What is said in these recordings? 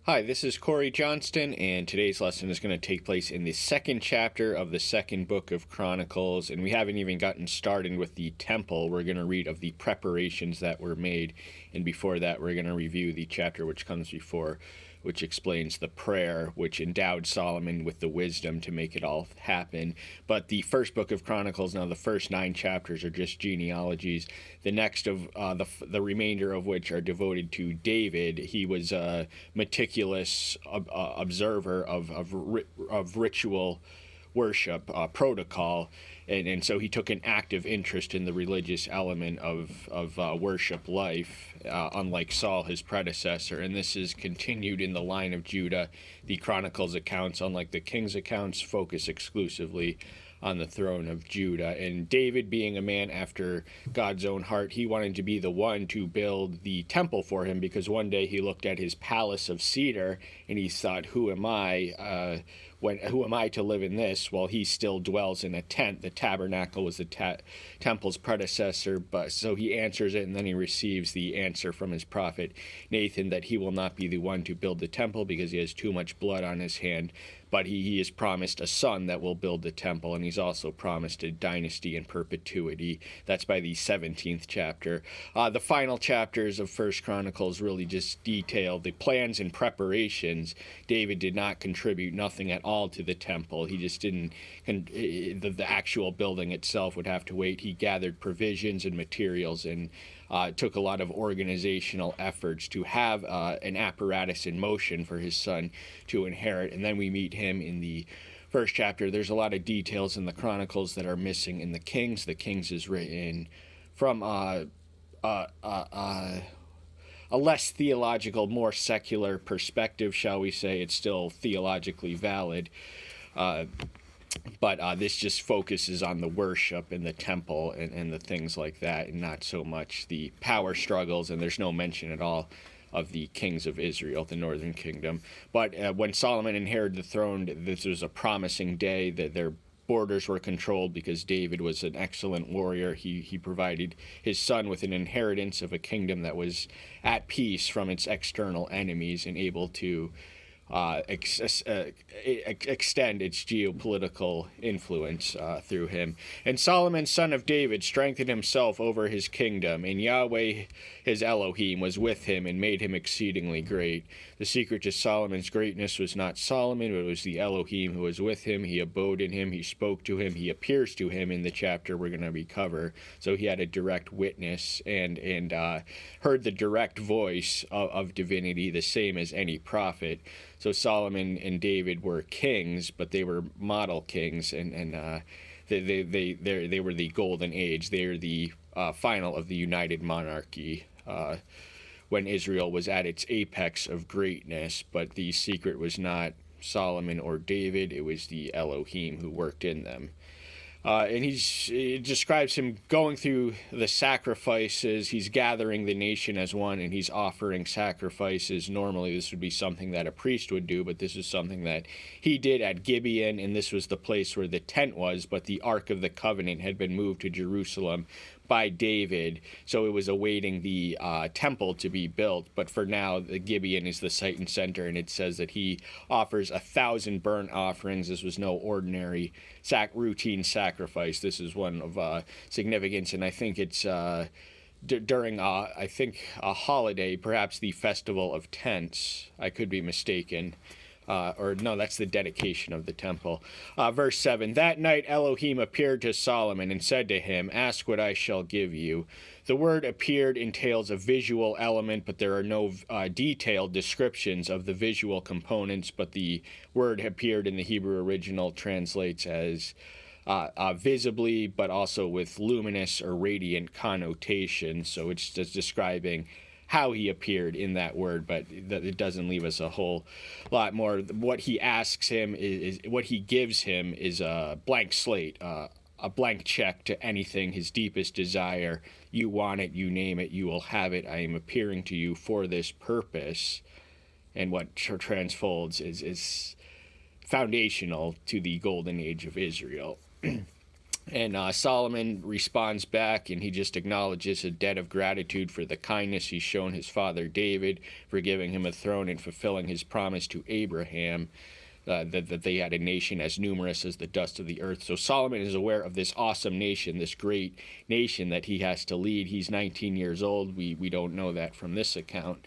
Hi, this is Corey Johnston, and today's lesson is going to take place in the second chapter of the second book of Chronicles. And we haven't even gotten started with the temple. We're going to read of the preparations that were made. And before that, we're going to review the chapter which comes before, which explains the prayer which endowed Solomon with the wisdom to make it all happen. But the first book of Chronicles, now the first 9 chapters are just genealogies. The next of the remainder of which are devoted to David. He was a meticulous observer of ritual worship protocol, and so he took an active interest in the religious element of worship life, unlike Saul, his predecessor. And this is continued in the line of Judah. The Chronicles accounts, unlike the King's accounts, focus exclusively on the throne of Judah. And David, being a man after God's own heart, he wanted to be the one to build the temple for him, because one day he looked at his palace of cedar and he thought, who am I to live in this while he still dwells in a tent? The tabernacle was the temple's predecessor, but so he answers it, and then he receives the answer from his prophet Nathan that he will not be the one to build the temple because he has too much blood on his hand. But he is promised a son that will build the temple, and he's also promised a dynasty in perpetuity. That's by the 17th chapter. The final chapters of First Chronicles really just detail the plans and preparations. David did not contribute nothing at all to the temple. He just didn't. The actual building itself would have to wait. He gathered provisions and materials and took a lot of organizational efforts to have an apparatus in motion for his son to inherit. And then we meet him in the first chapter. There's a lot of details in the Chronicles that are missing in the Kings. The Kings is written from a less theological, more secular perspective, shall we say. It's still theologically valid. But this just focuses on the worship in the temple and the things like that, and not so much the power struggles, and there's no mention at all of the kings of Israel, the northern kingdom. But when Solomon inherited the throne, this was a promising day that their borders were controlled because David was an excellent warrior. He provided his son with an inheritance of a kingdom that was at peace from its external enemies and able to extend its geopolitical influence through him. And Solomon, son of David, strengthened himself over his kingdom, and Yahweh, his Elohim, was with him and made him exceedingly great. The secret to Solomon's greatness was not Solomon, but it was the Elohim who was with him. He abode in him, he spoke to him, he appears to him in the chapter we're going to recover. So he had a direct witness and heard the direct voice of divinity, the same as any prophet. So Solomon and David were kings, but they were model kings, and they were the golden age. They are the final of the united monarchy when Israel was at its apex of greatness. But the secret was not Solomon or David; it was the Elohim who worked in them. And it describes him going through the sacrifices. He's gathering the nation as one, and he's offering sacrifices. Normally, this would be something that a priest would do, but this is something that he did at Gibeon, and this was the place where the tent was, but the Ark of the Covenant had been moved to Jerusalem by David, so it was awaiting the temple to be built. But for now, the Gibeon is the site and center, and it says that he offers 1,000 burnt offerings. This was no ordinary routine sacrifice. This is one of significance, and I think it's during a holiday, perhaps the Festival of Tents. I could be mistaken. Or no, that's the dedication of the temple. Verse 7, that night Elohim appeared to Solomon and said to him, ask what I shall give you. The word appeared entails a visual element, but there are no detailed descriptions of the visual components, but the word appeared in the Hebrew original translates as visibly, but also with luminous or radiant connotation. So it's just describing how he appeared in that word, but it doesn't leave us a whole lot more. What he asks him is what he gives him is a blank slate, a blank check to anything, his deepest desire. You want it, you name it, you will have it. I am appearing to you for this purpose. And what transfolds is foundational to the golden age of Israel. And Solomon responds back, and he just acknowledges a debt of gratitude for the kindness he's shown his father David, for giving him a throne and fulfilling his promise to Abraham, that they had a nation as numerous as the dust of the earth. So Solomon is aware of this awesome nation, this great nation that he has to lead. He's 19 years old. We don't know that from this account.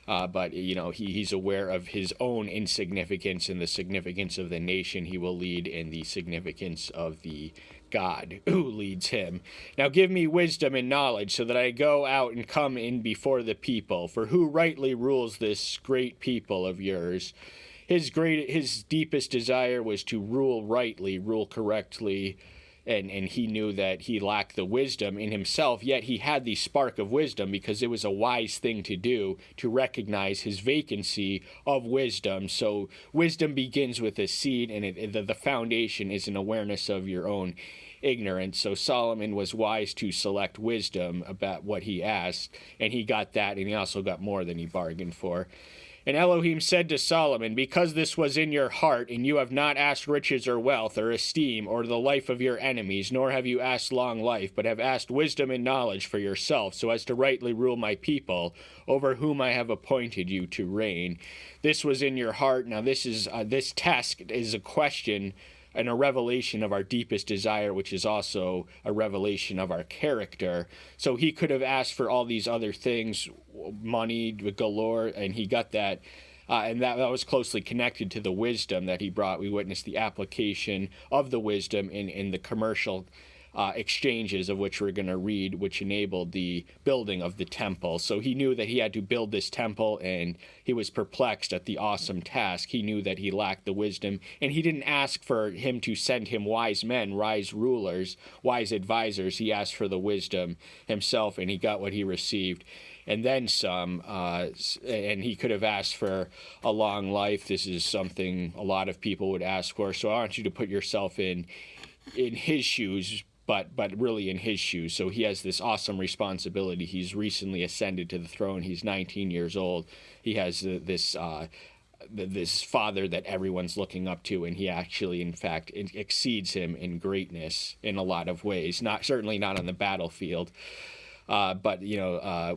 But, he's aware of his own insignificance and the significance of the nation he will lead and the significance of the God who leads him. Now give me wisdom and knowledge so that I go out and come in before the people. For who rightly rules this great people of yours? His deepest desire was to rule rightly, rule correctly, and he knew that he lacked the wisdom in himself, yet he had the spark of wisdom because it was a wise thing to do, to recognize his vacancy of wisdom. So wisdom begins with a seed, and the foundation is an awareness of your own ignorance. So Solomon was wise to select wisdom about what he asked, and he got that, and he also got more than he bargained for. And Elohim said to Solomon, because this was in your heart, and you have not asked riches or wealth or esteem or the life of your enemies, nor have you asked long life, but have asked wisdom and knowledge for yourself, so as to rightly rule my people, over whom I have appointed you to reign. This was in your heart. Now this test is a question and a revelation of our deepest desire, which is also a revelation of our character. So he could have asked for all these other things, money galore, and he got that. And that was closely connected to the wisdom that he brought. We witnessed the application of the wisdom in the commercial exchanges of which we're going to read, which enabled the building of the temple. So he knew that he had to build this temple, and he was perplexed at the awesome task. He knew that he lacked the wisdom, and he didn't ask for him to send him wise men, wise rulers, wise advisors. He asked for the wisdom himself, and he got what he received. And then some, and he could have asked for a long life. This is something a lot of people would ask for. So I want you to put yourself in his shoes, but really in his shoes. So he has this awesome responsibility. He's recently ascended to the throne. He's 19 years old. He has this father that everyone's looking up to, and he actually, in fact, exceeds him in greatness in a lot of ways. Certainly not on the battlefield. But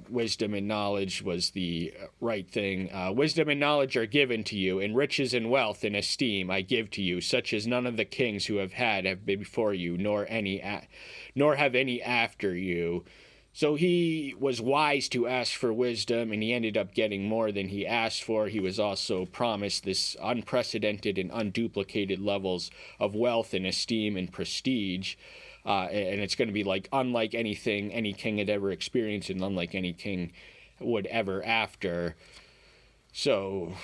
wisdom and knowledge was the right thing. Wisdom and knowledge are given to you, and riches and wealth and esteem I give to you, such as none of the kings who have been before you, nor have any after you. So he was wise to ask for wisdom, and he ended up getting more than he asked for. He was also promised this unprecedented and unduplicated levels of wealth and esteem and prestige. And it's going to be unlike anything any king had ever experienced, and unlike any king would ever after. So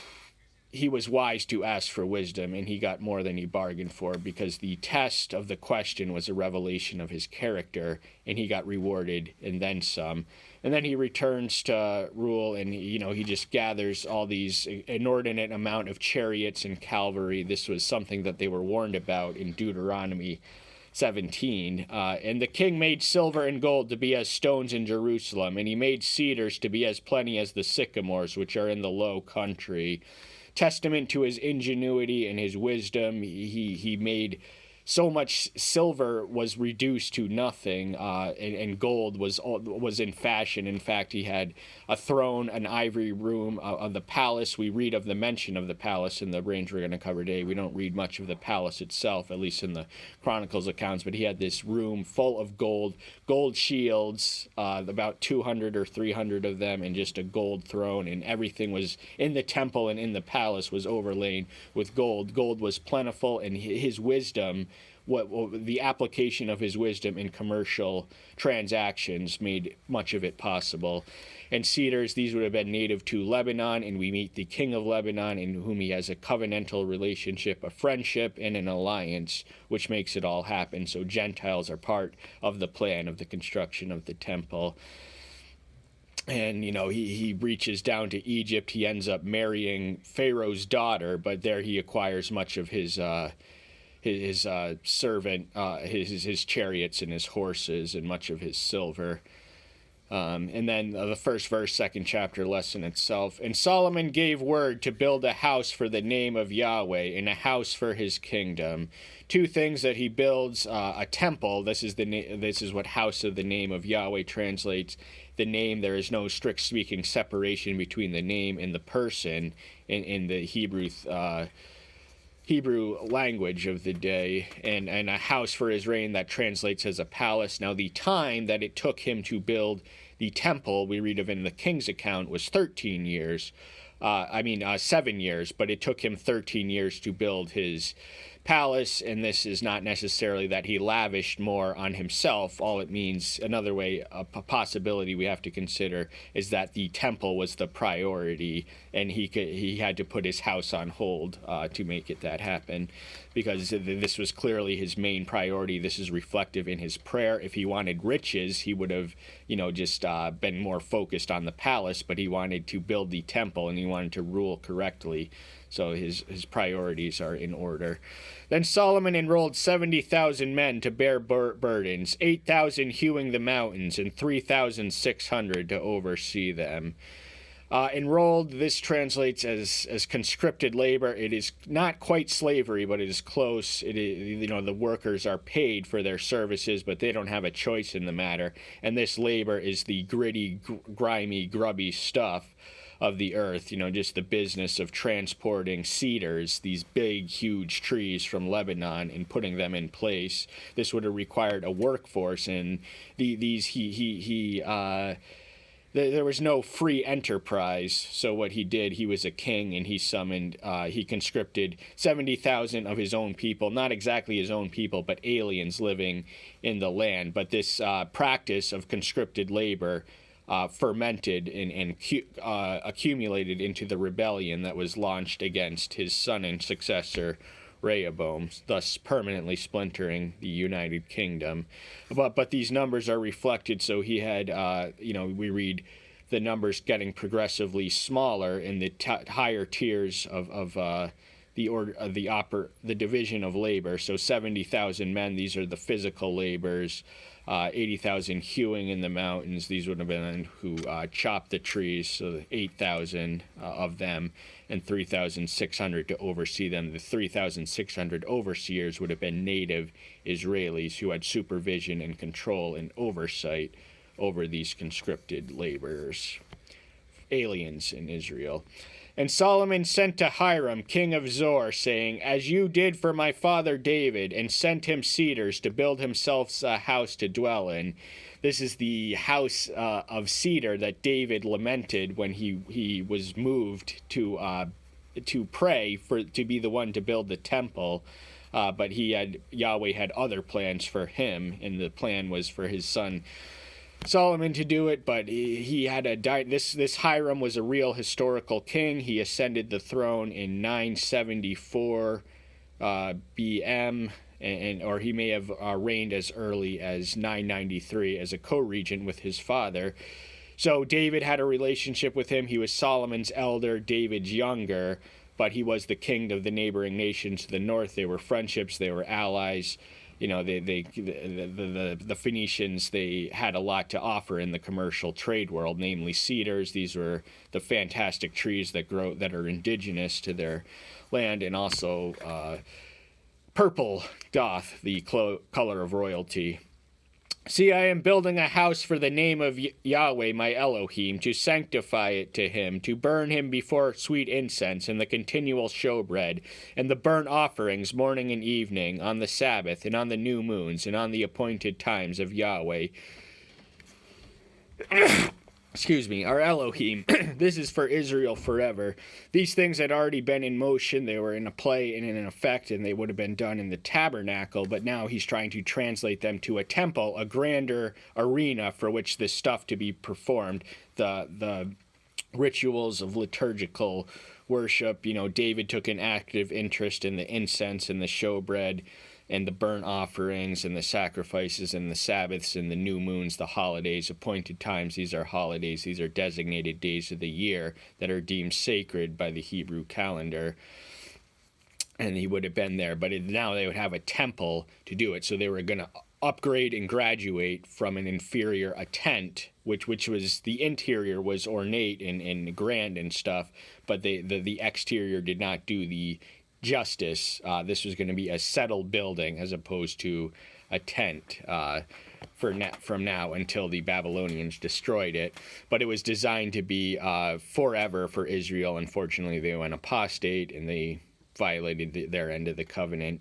he was wise to ask for wisdom, and he got more than he bargained for, because the test of the question was a revelation of his character, and he got rewarded and then some. And then he returns to rule, and he just gathers all these inordinate amount of chariots and cavalry. This was something that they were warned about in Deuteronomy 17. And the king made silver and gold to be as stones in Jerusalem, and he made cedars to be as plenty as the sycamores which are in the low country. Testament to his ingenuity and his wisdom, he made so much. Silver was reduced to nothing, and gold was in fashion. In fact, he had a throne, an ivory room of the palace. We read of the mention of the palace in the range we're going to cover today. We don't read much of the palace itself, at least in the Chronicles accounts, but he had this room full of gold shields, about 200 or 300 of them, and just a gold throne, and everything was in the temple and in the palace was overlain with gold. Gold was plentiful, and his wisdom, the application of his wisdom in commercial transactions, made much of it possible. And cedars, these would have been native to Lebanon, and we meet the king of Lebanon, in whom he has a covenantal relationship, a friendship, and an alliance, which makes it all happen. So Gentiles are part of the plan of the construction of the temple. And, he reaches down to Egypt. He ends up marrying Pharaoh's daughter, but there he acquires much of his servant, his chariots and his horses, and much of his silver. And then the first verse, second chapter lesson itself. And Solomon gave word to build a house for the name of Yahweh and a house for his kingdom. Two things that he builds: a temple. This is what house of the name of Yahweh translates. The name, there is no strict speaking separation between the name and the person in the Hebrew language of the day, and a house for his reign that translates as a palace. Now, the time that it took him to build the temple, we read of in the king's account, was 13 years. 7 years, but it took him 13 years to build his palace, and this is not necessarily that he lavished more on himself. All it means, another way, a possibility we have to consider, is that the temple was the priority, and he had to put his house on hold to make that happen, because this was clearly his main priority. This is reflective in his prayer. If he wanted riches, he would have, just been more focused on the palace, but he wanted to build the temple, and he wanted to rule correctly. So his priorities are in order. Then Solomon enrolled 70,000 men to bear burdens, 8,000 hewing the mountains, and 3,600 to oversee them. Enrolled, this translates as conscripted labor. It is not quite slavery, but it is close. It is, the workers are paid for their services, but they don't have a choice in the matter. And this labor is the gritty, grimy, grubby stuff of the earth, just the business of transporting cedars, these big, huge trees from Lebanon, and putting them in place. This would have required a workforce, and there was no free enterprise. So what he did, he was a king, and he conscripted 70,000 of his own people, not exactly his own people, but aliens living in the land. But this practice of conscripted labor fermented and accumulated into the rebellion that was launched against his son and successor, Rehoboam, thus permanently splintering the United Kingdom. But these numbers are reflected, so he had, we read the numbers getting progressively smaller in the higher tiers of the division of labor. So 70,000 men, these are the physical labors. 80,000 hewing in the mountains. These would have been who chopped the trees, so 8,000 of them, and 3,600 to oversee them. The 3,600 overseers would have been native Israelis who had supervision and control and oversight over these conscripted laborers, aliens in Israel. And Solomon sent to Hiram, king of Zor, saying, As you did for my father David, and sent him cedars to build himself a house to dwell in. This is the house of cedar that David lamented when he was moved to pray to be the one to build the temple. But Yahweh had other plans for him, and the plan was for his son Solomon to do it, but he had this Hiram was a real historical king. He ascended the throne in 974 BM, or he may have reigned as early as 993 as a co-regent with his father. So David had a relationship with him. He was Solomon's elder, David's younger, but he was the king of the neighboring nations to the north. They were friendships, they were allies. The Phoenicians, they had a lot to offer in the commercial trade world, namely cedars. These were the fantastic trees that are indigenous to their land, and also purple doth, the color of royalty. See, I am building a house for the name of Yahweh my Elohim, to sanctify it to him, to burn him before sweet incense, and the continual showbread, and the burnt offerings morning and evening, on the Sabbath, and on the new moons, and on the appointed times of Yahweh. Excuse me, our Elohim. This is for Israel forever. These things had already been in motion. They were in a play and in effect, and they would have been done in the tabernacle, but now he's trying to translate them to a temple, a grander arena for which this stuff to be performed. The rituals of liturgical worship. David took an active interest in the incense and the showbread, and the burnt offerings and the sacrifices and the Sabbaths and the new moons, the holidays, appointed times. These are holidays. These are designated days of the year that are deemed sacred by the Hebrew calendar. And he would have been there. But now they would have a temple to do it. So they were going to upgrade and graduate from an inferior a tent, which was the interior was ornate and grand and stuff, but the exterior did not do the justice. This was going to be a settled building as opposed to a tent from now until the Babylonians destroyed it. But it was designed to be forever for Israel. Unfortunately, they went apostate and they violated their end of the covenant.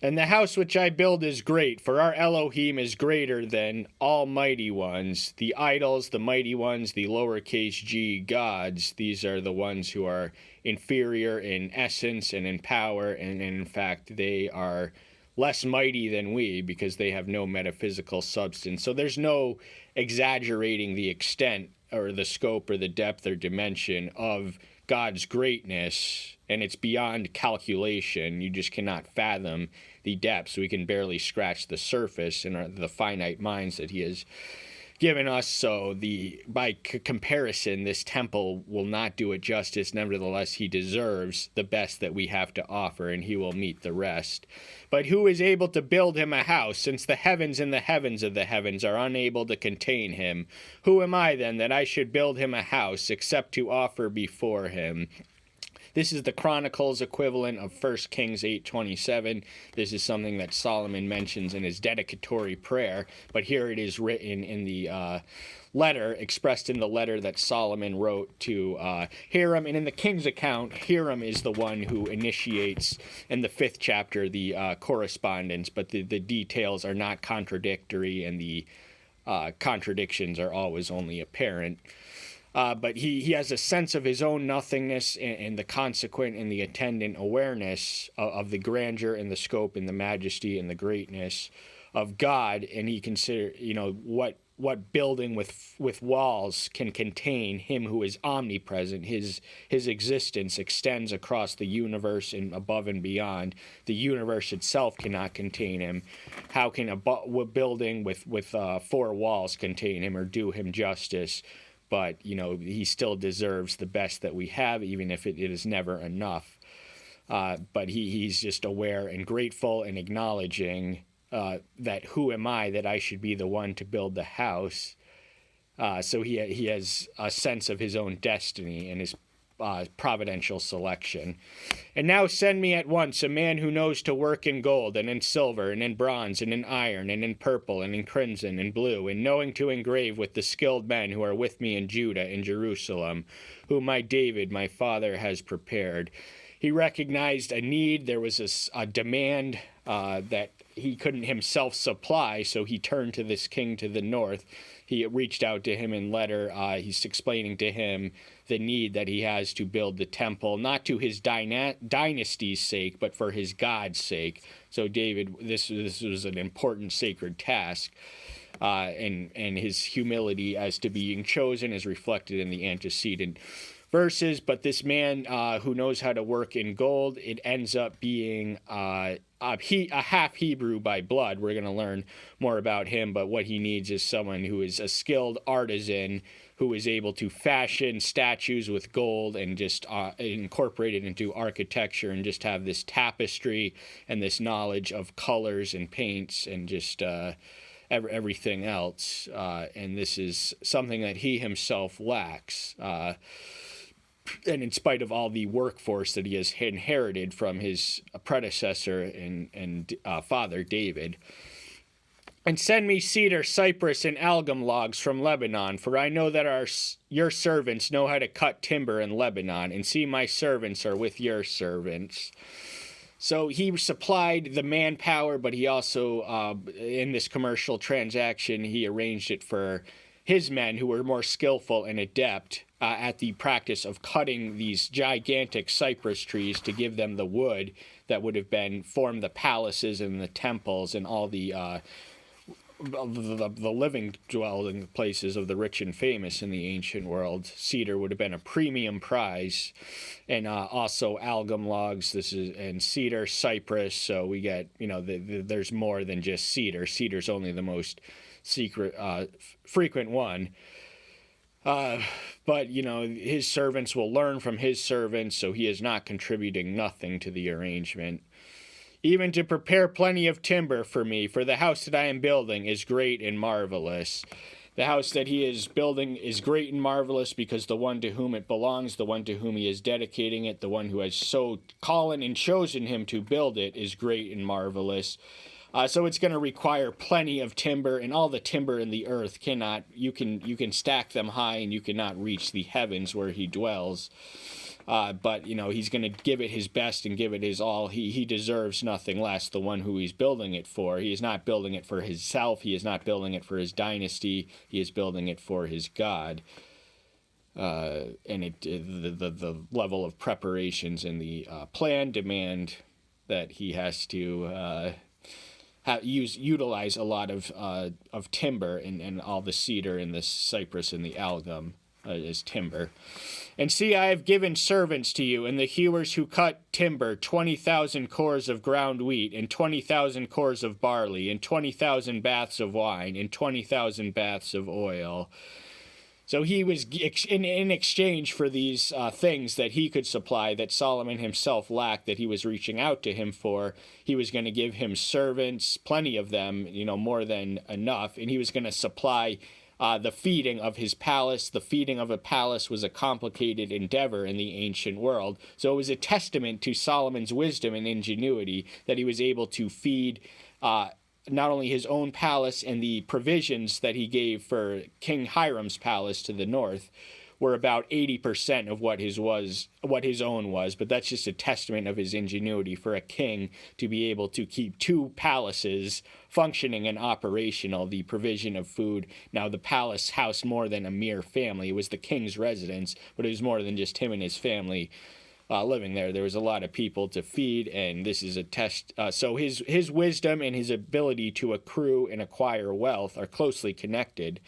And the house which I build is great, for our Elohim is greater than almighty ones. The idols, the mighty ones, the lowercase g gods, these are the ones who are inferior in essence and in power, and in fact they are less mighty than we because they have no metaphysical substance. So there's no exaggerating the extent or the scope or the depth or dimension of God's greatness, and it's beyond calculation. You just cannot fathom the depths. We can barely scratch the surface in the finite minds that he has given us. So by comparison, this temple will not do it justice. Nevertheless, he deserves the best that we have to offer, and he will meet the rest. But who is able to build him a house, since the heavens and the heavens of the heavens are unable to contain him? Who am I then that I should build him a house, except to offer before him? This is the Chronicles equivalent of 1 Kings 8:27. This is something that Solomon mentions in his dedicatory prayer, but here it is written in the letter, expressed in the letter that Solomon wrote to Hiram. And in the king's account, Hiram is the one who initiates in the 5th chapter the correspondence, but the details are not contradictory, and the contradictions are always only apparent. But he has a sense of his own nothingness and the consequent and the attendant awareness of the grandeur and the scope and the majesty and the greatness of God. And he considers, what building with walls can contain him who is omnipresent. His existence extends across the universe and above and beyond. The universe itself cannot contain him. How can a building with 4 walls contain him or do him justice? But, he still deserves the best that we have, even if it is never enough. But he's just aware and grateful and acknowledging that who am I that I should be the one to build the house? So he has a sense of his own destiny and his providential selection. And now send me at once a man who knows to work in gold and in silver and in bronze and in iron and in purple and in crimson and blue, and knowing to engrave with the skilled men who are with me in Judah and Jerusalem, whom my David, my father, has prepared. He recognized a need. There was a demand that he couldn't himself supply, so he turned to this king to the north. He reached out to him in letter. He's explaining to him the need that he has to build the temple, not to his dynasty's sake, but for his God's sake. So David, this was an important sacred task, and his humility as to being chosen is reflected in the antecedent verses. But this man who knows how to work in gold, it ends up being a half Hebrew by blood. We're going to learn more about him, but what he needs is someone who is a skilled artisan who is able to fashion statues with gold and just incorporate it into architecture and just have this tapestry and this knowledge of colors and paints and just everything else. And this is something that he himself lacks. And in spite of all the workforce that he has inherited from his predecessor and father David. And send me cedar, cypress, and algum logs from Lebanon, for I know that your servants know how to cut timber in Lebanon, and see, my servants are with your servants. So he supplied the manpower, but he also, in this commercial transaction, he arranged it for his men who were more skillful and adept at the practice of cutting these gigantic cypress trees to give them the wood that would have formed the palaces and the temples and all the living dwelling places of the rich and famous in the ancient world. Cedar would have been a premium prize, and also algum logs. And cedar, cypress. So we get there's more than just cedar. Cedar's only the most frequent one. But his servants will learn from his servants, so he is not contributing nothing to the arrangement. even to prepare plenty of timber for me, for the house that I am building is great and marvelous. The house that he is building is great and marvelous because the one to whom it belongs, the one to whom he is dedicating it, the one who has so called and chosen him to build it is great and marvelous. So it's going to require plenty of timber, and all the timber in the earth cannot, you can stack them high and you cannot reach the heavens where he dwells. But, he's going to give it his best and give it his all. He deserves nothing less, the one who he's building it for. He is not building it for himself. He is not building it for his dynasty. He is building it for his God. And the level of preparations and the plan demand that he has to utilize a lot of timber and all the cedar and the cypress and the algum as timber. And see, I have given servants to you, and the hewers who cut timber, 20,000 cores of ground wheat, and 20,000 cores of barley, and 20,000 baths of wine, and 20,000 baths of oil. So he was, in exchange for these things that he could supply, that Solomon himself lacked, that he was reaching out to him for, he was going to give him servants, plenty of them, more than enough, and he was going to supply the feeding of his palace. The feeding of a palace was a complicated endeavor in the ancient world. So it was a testament to Solomon's wisdom and ingenuity that he was able to feed not only his own palace, and the provisions that he gave for King Hiram's palace to the north were about 80% of what his own was. But that's just a testament of his ingenuity for a king to be able to keep two palaces functioning and operational, the provision of food. Now, the palace housed more than a mere family. It was the king's residence, but it was more than just him and his family living there. There was a lot of people to feed, and this is a test. So his wisdom and his ability to accrue and acquire wealth are closely connected.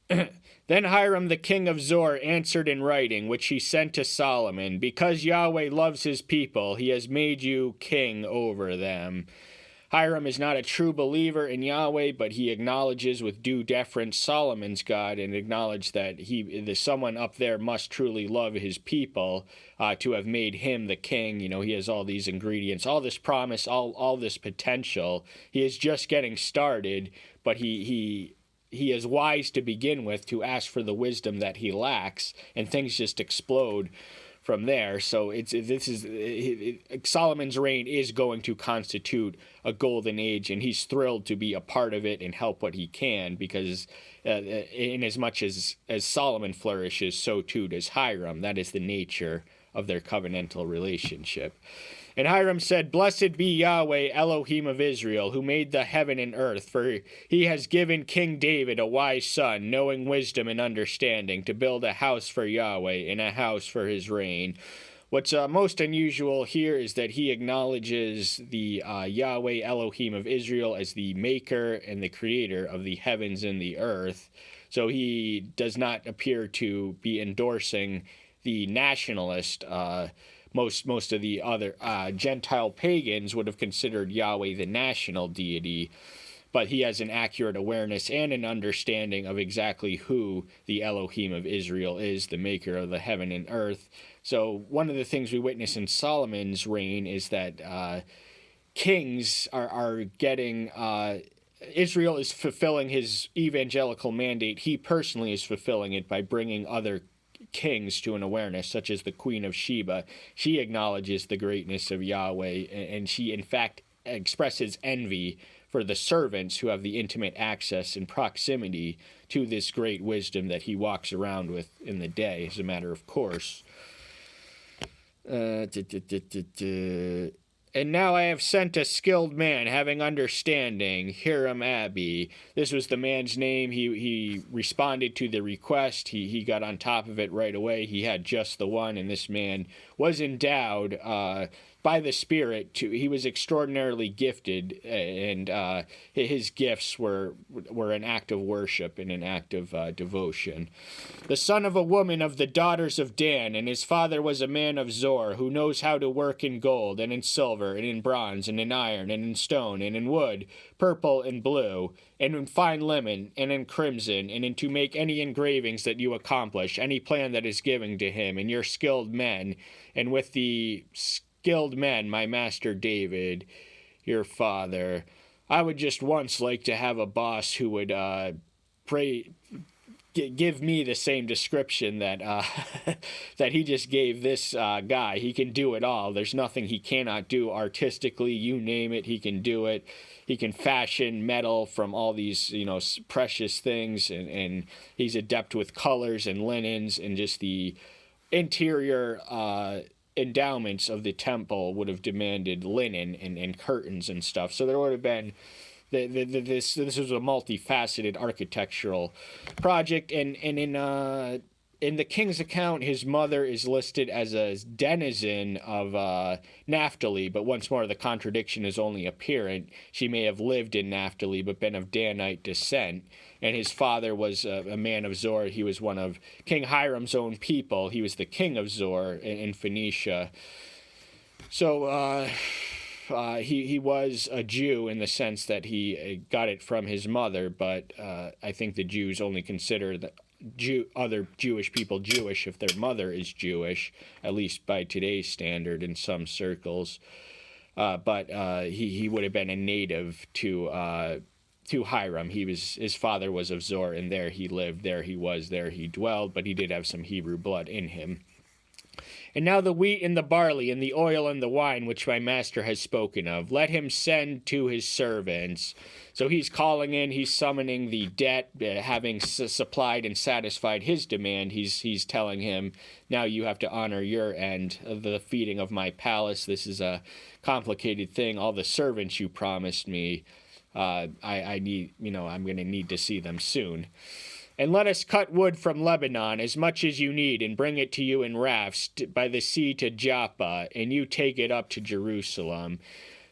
Then Hiram the king of Zor answered in writing, which he sent to Solomon, because Yahweh loves his people, he has made you king over them. Hiram is not a true believer in Yahweh, but he acknowledges with due deference Solomon's God, and acknowledges that someone up there must truly love his people to have made him the king. He has all these ingredients, all this promise, all this potential. He is just getting started, but he is wise to begin with, to ask for the wisdom that he lacks, and things just explode from there. So Solomon's reign is going to constitute a golden age, and he's thrilled to be a part of it and help what he can, because in as much as Solomon flourishes, so too does Hiram. That is the nature of their covenantal relationship. And Hiram said, Blessed be Yahweh, Elohim of Israel, who made the heaven and earth, for he has given King David a wise son, knowing wisdom and understanding, to build a house for Yahweh and a house for his reign. What's most unusual here is that he acknowledges the Yahweh, Elohim of Israel, as the maker and the creator of the heavens and the earth. So he does not appear to be endorsing the nationalist most of the other Gentile pagans would have considered Yahweh the national deity, but he has an accurate awareness and an understanding of exactly who the Elohim of Israel is, the maker of the heaven and earth. So one of the things we witness in Solomon's reign is that kings are getting... Israel is fulfilling his evangelical mandate. He personally is fulfilling it by bringing other kings to an awareness, such as the Queen of Sheba. She acknowledges the greatness of Yahweh, and she in fact expresses envy for the servants who have the intimate access and proximity to this great wisdom that he walks around with in the day, as a matter of course. And now I have sent a skilled man having understanding, Hiram Abi. This was the man's name. He responded to the request. He got on top of it right away. He had just the one, and this man was endowed by the Spirit. He was extraordinarily gifted, and his gifts were an act of worship and an act of devotion. The son of a woman of the daughters of Dan, and his father was a man of Zor, who knows how to work in gold, and in silver, and in bronze, and in iron, and in stone, and in wood, purple and blue, and in fine linen, and in crimson, and in to make any engravings that you accomplish, any plan that is given to him, and your skilled men, and with the skilled men, my master David, your father. I would just once like to have a boss who would give me the same description that that he just gave this guy. He can do it all. There's nothing he cannot do artistically. You name it, he can do it. He can fashion metal from all these, precious things, and he's adept with colors and linens, and just the interior endowments of the temple would have demanded linen and curtains and stuff. So there would have been this was a multifaceted architectural project, and in the king's account, his mother is listed as a denizen of Naphtali, but once more the contradiction is only apparent. She may have lived in Naphtali but been of Danite descent, and his father was a man of Zor. He was one of King Hiram's own people. He was the king of Zor in Phoenicia. So he was a Jew in the sense that he got it from his mother, but I think the Jews only consider other Jewish people Jewish if their mother is Jewish, at least by today's standard in some circles. But he would have been a native to Hiram. His father was of Zor, and there he lived, there he was, there he dwelled, but he did have some Hebrew blood in him. And now the wheat and the barley and the oil and the wine which my master has spoken of, let him send to his servants. So he's calling in, he's summoning the debt, having supplied and satisfied his demand. He's telling him, now you have to honor your end of the feeding of my palace. This is a complicated thing. All the servants you promised me, I need, I'm going to need to see them soon. And let us cut wood from Lebanon, as much as you need, and bring it to you in rafts by the sea to Joppa, and you take it up to Jerusalem.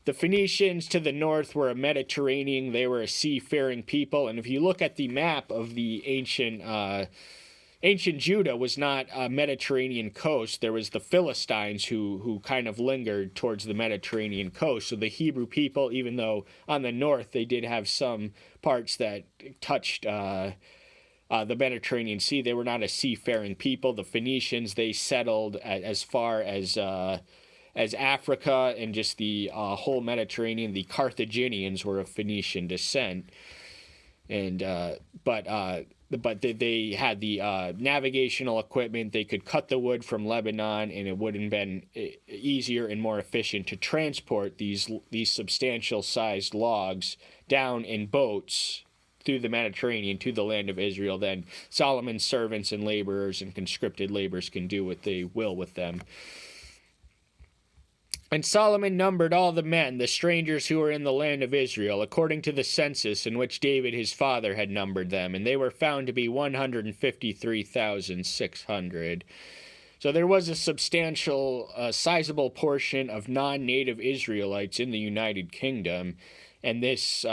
The Phoenicians to the north were a Mediterranean. They were a seafaring people. And if you look at the map of the ancient Judah, was not a Mediterranean coast. There was the Philistines who kind of lingered towards the Mediterranean coast. So the Hebrew people, even though on the north they did have some parts that touched the Mediterranean Sea, they were not a seafaring people. The Phoenicians, they settled as far as Africa and just the whole Mediterranean. The Carthaginians were of Phoenician descent, and but they had the navigational equipment. They could cut the wood from Lebanon, and it would have been easier and more efficient to transport these substantial sized logs down in boats through the Mediterranean to the land of Israel than Solomon's servants and laborers and conscripted laborers can do what they will with them. And Solomon numbered all the men, the strangers who were in the land of Israel, according to the census in which David his father had numbered them, and they were found to be 153,600. So there was a substantial, sizable portion of non-native Israelites in the United Kingdom. And this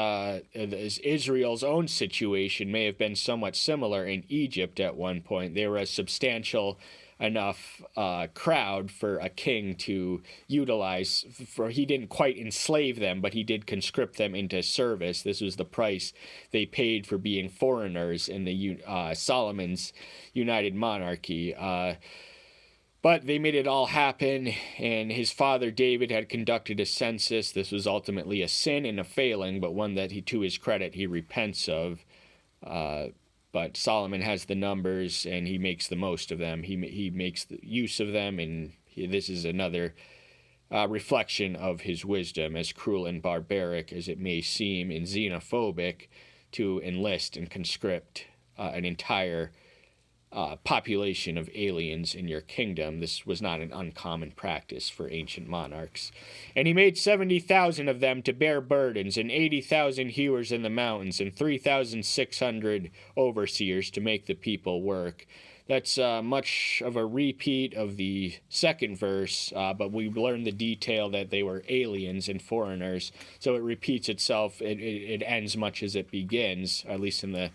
Israel's own situation may have been somewhat similar in Egypt at one point. They were a substantial enough crowd for a king to utilize. He didn't quite enslave them, but he did conscript them into service. This was the price they paid for being foreigners in the Solomon's united monarchy. But they made it all happen, and his father David had conducted a census. This was ultimately a sin and a failing, but one that to his credit, he repents of. But Solomon has the numbers, and he makes the most of them. He makes the use of them, and this is another reflection of his wisdom, as cruel and barbaric as it may seem, and xenophobic, to enlist and conscript an entire population of aliens in your kingdom. This was not an uncommon practice for ancient monarchs. And he made 70,000 of them to bear burdens, and 80,000 hewers in the mountains, and 3,600 overseers to make the people work. That's much of a repeat of the second verse, but we learn the detail that they were aliens and foreigners. So it repeats itself. It ends much as it begins, at least in the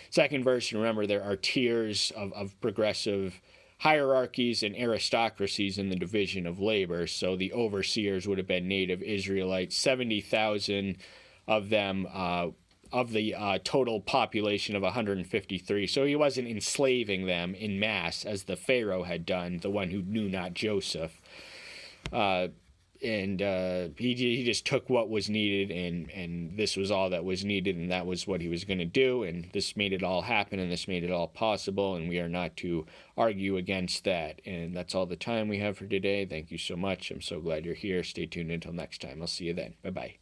second verse. And remember, there are tiers of progressive hierarchies and aristocracies in the division of labor. So the overseers would have been native Israelites, 70,000 of them of the total population of 153. So he wasn't enslaving them in mass as the Pharaoh had done, the one who knew not Joseph. he just took what was needed, and this was all that was needed, and that was what he was going to do, and this made it all happen, and this made it all possible, and we are not to argue against that. And that's all the time we have for today. Thank you so much. I'm so glad you're here. Stay tuned until next time. I'll see you then. Bye bye.